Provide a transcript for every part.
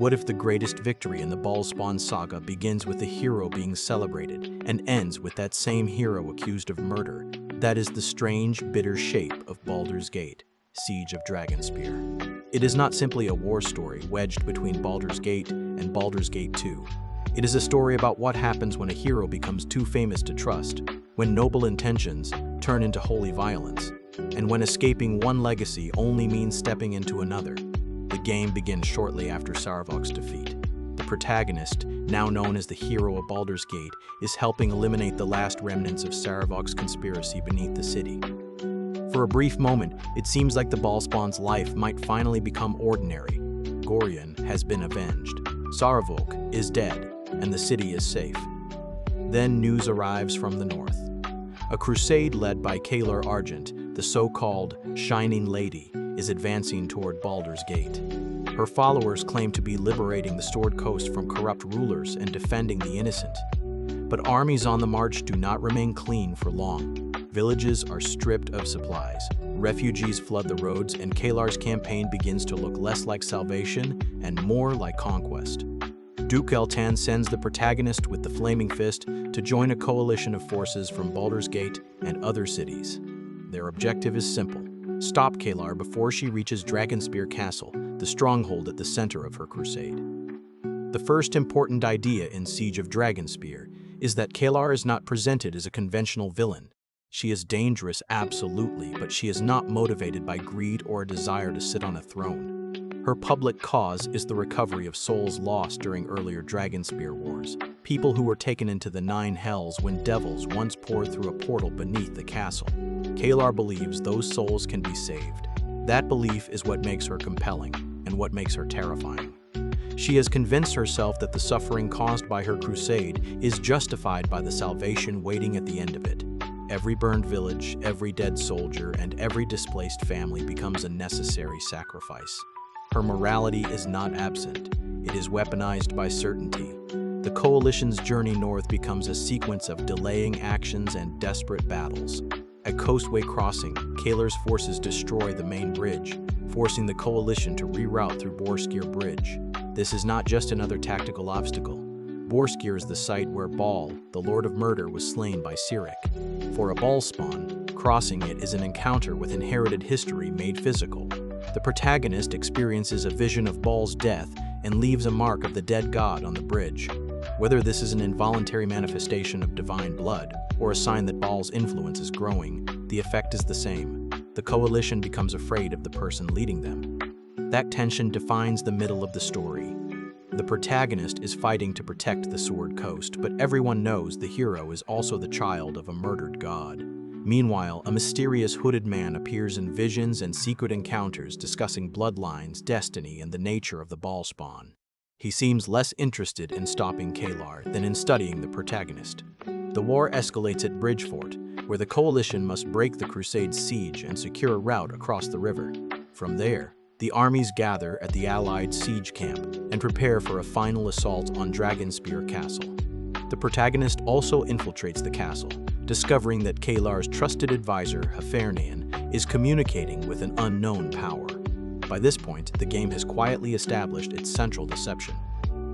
What if the greatest victory in the Ballspawn saga begins with the hero being celebrated and ends with that same hero accused of murder? That is the strange, bitter shape of Baldur's Gate, Siege of Dragonspear. It is not simply a war story wedged between Baldur's Gate and Baldur's Gate 2. It is a story about what happens when a hero becomes too famous to trust, when noble intentions turn into holy violence, and when escaping one legacy only means stepping into another. The game begins shortly after Sarevok's defeat. The protagonist, now known as the hero of Baldur's Gate, is helping eliminate the last remnants of Sarevok's conspiracy beneath the city. For a brief moment, it seems like the Ballspawn's life might finally become ordinary. Gorion has been avenged, Sarevok is dead, and the city is safe. Then news arrives from the north. A crusade led by Kalar Argent, the so-called Shining Lady, is advancing toward Baldur's Gate. Her followers claim to be liberating the Sword Coast from corrupt rulers and defending the innocent. But armies on the march do not remain clean for long. Villages are stripped of supplies. Refugees flood the roads, and Kalar's campaign begins to look less like salvation and more like conquest. Duke Eltan sends the protagonist with the Flaming Fist to join a coalition of forces from Baldur's Gate and other cities. Their objective is simple: stop Kalar before she reaches Dragonspear Castle, the stronghold at the center of her crusade. The first important idea in Siege of Dragonspear is that Kalar is not presented as a conventional villain. She is dangerous, absolutely, but she is not motivated by greed or a desire to sit on a throne. Her public cause is the recovery of souls lost during earlier Dragonspear wars, people who were taken into the Nine Hells when devils once poured through a portal beneath the castle. Kalar believes those souls can be saved. That belief is what makes her compelling and what makes her terrifying. She has convinced herself that the suffering caused by her crusade is justified by the salvation waiting at the end of it. Every burned village, every dead soldier, and every displaced family becomes a necessary sacrifice. Her morality is not absent. It is weaponized by certainty. The Coalition's journey north becomes a sequence of delaying actions and desperate battles. At Coastway Crossing, Kalar's forces destroy the main bridge, forcing the Coalition to reroute through Borskir Bridge. This is not just another tactical obstacle. Borskir is the site where Ball, the Lord of Murder, was slain by Cyric. For a Ballspawn, crossing it is an encounter with inherited history made physical. The protagonist experiences a vision of Ball's death and leaves a mark of the dead god on the bridge. Whether this is an involuntary manifestation of divine blood or a sign that Ball's influence is growing, the effect is the same. The Coalition becomes afraid of the person leading them. That tension defines the middle of the story. The protagonist is fighting to protect the Sword Coast, but everyone knows the hero is also the child of a murdered god. Meanwhile, a mysterious hooded man appears in visions and secret encounters discussing bloodlines, destiny, and the nature of the Ballspawn. He seems less interested in stopping Kalar than in studying the protagonist. The war escalates at Bridgefort, where the Coalition must break the Crusade's siege and secure a route across the river. From there, the armies gather at the Allied siege camp and prepare for a final assault on Dragonspear Castle. The protagonist also infiltrates the castle, discovering that Kalar's trusted advisor, Hafernian, is communicating with an unknown power. By this point, the game has quietly established its central deception.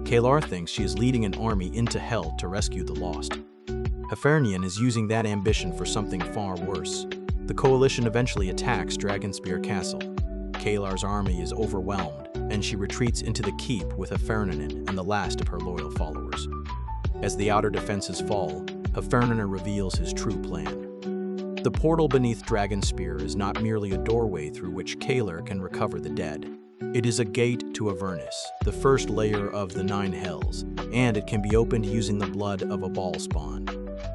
Kalar thinks she is leading an army into hell to rescue the lost. Hafernian is using that ambition for something far worse. The Coalition eventually attacks Dragonspear Castle. Kalar's army is overwhelmed, and she retreats into the keep with Hafernian and the last of her loyal followers. As the outer defenses fall, Hafernian reveals his true plan. The portal beneath Dragonspear is not merely a doorway through which Kalar can recover the dead. It is a gate to Avernus, the first layer of the Nine Hells, and it can be opened using the blood of a Ballspawn.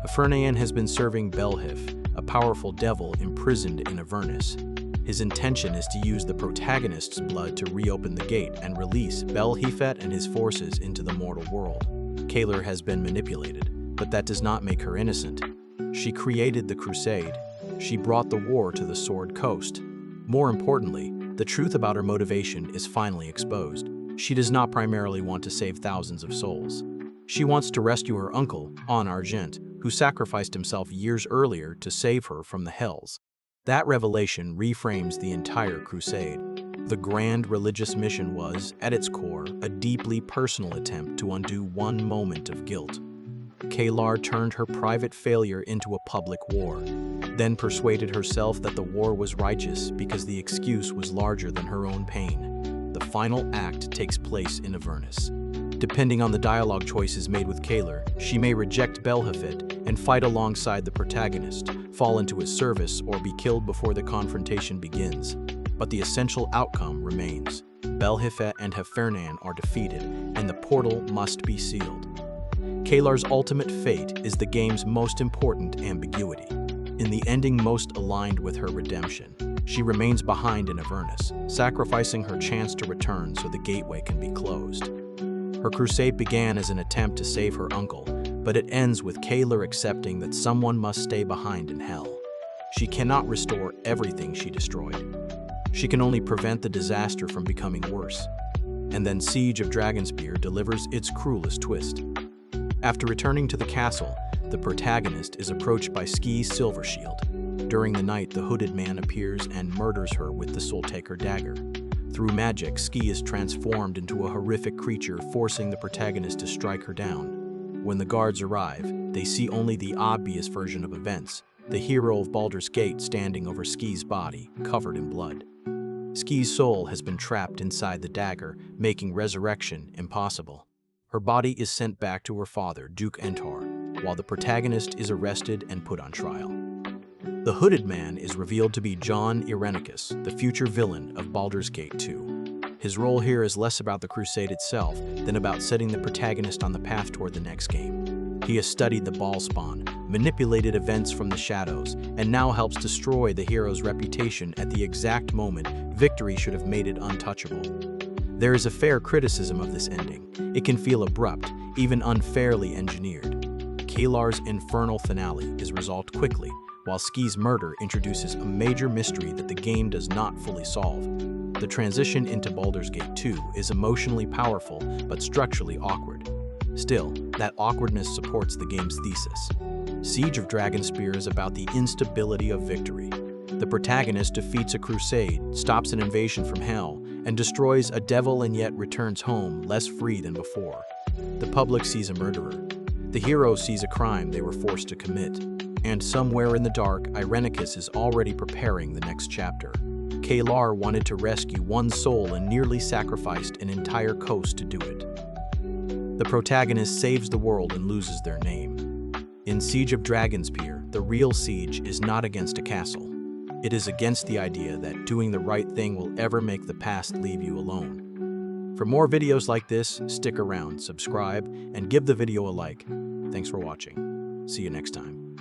Hafernian has been serving Belhif, a powerful devil imprisoned in Avernus. His intention is to use the protagonist's blood to reopen the gate and release Belhifet and his forces into the mortal world. Kalar has been manipulated, but that does not make her innocent. She created the crusade. She brought the war to the Sword Coast. More importantly, the truth about her motivation is finally exposed. She does not primarily want to save thousands of souls. She wants to rescue her uncle, An Argent, who sacrificed himself years earlier to save her from the Hells. That revelation reframes the entire crusade. The grand religious mission was, at its core, a deeply personal attempt to undo one moment of guilt. Kaylar turned her private failure into a public war, then persuaded herself that the war was righteous because the excuse was larger than her own pain. The final act takes place in Avernus. Depending on the dialogue choices made with Kaylar, she may reject Belhafed and fight alongside the protagonist, fall into his service, or be killed before the confrontation begins. But the essential outcome remains. Belhafed and Hefernan are defeated, and the portal must be sealed. Kaylar's ultimate fate is the game's most important ambiguity. In the ending most aligned with her redemption, she remains behind in Avernus, sacrificing her chance to return so the gateway can be closed. Her crusade began as an attempt to save her uncle, but it ends with Kaylar accepting that someone must stay behind in hell. She cannot restore everything she destroyed. She can only prevent the disaster from becoming worse. And then Siege of Dragonspear delivers its cruelest twist. After returning to the castle, the protagonist is approached by Ski's Silvershield. During the night, the hooded man appears and murders her with the Soul-Taker dagger. Through magic, Ski is transformed into a horrific creature, forcing the protagonist to strike her down. When the guards arrive, they see only the obvious version of events, the hero of Baldur's Gate standing over Ski's body, covered in blood. Ski's soul has been trapped inside the dagger, making resurrection impossible. Her body is sent back to her father, Duke Entar, while the protagonist is arrested and put on trial. The hooded man is revealed to be John Irenicus, the future villain of Baldur's Gate 2. His role here is less about the crusade itself than about setting the protagonist on the path toward the next game. He has studied the Ballspawn, manipulated events from the shadows, and now helps destroy the hero's reputation at the exact moment victory should have made it untouchable. There is a fair criticism of this ending. It can feel abrupt, even unfairly engineered. Kaylar's infernal finale is resolved quickly, while Ski's murder introduces a major mystery that the game does not fully solve. The transition into Baldur's Gate 2 is emotionally powerful but structurally awkward. Still, that awkwardness supports the game's thesis. Siege of Dragonspear is about the instability of victory. The protagonist defeats a crusade, stops an invasion from hell, and destroys a devil and yet returns home less free than before. The public sees a murderer. The hero sees a crime they were forced to commit. And somewhere in the dark, Irenicus is already preparing the next chapter. Kaylar wanted to rescue one soul and nearly sacrificed an entire coast to do it. The protagonist saves the world and loses their name. In Siege of Dragonspear, the real siege is not against a castle. It is against the idea that doing the right thing will ever make the past leave you alone. For more videos like this, stick around, subscribe, and give the video a like. Thanks for watching. See you next time.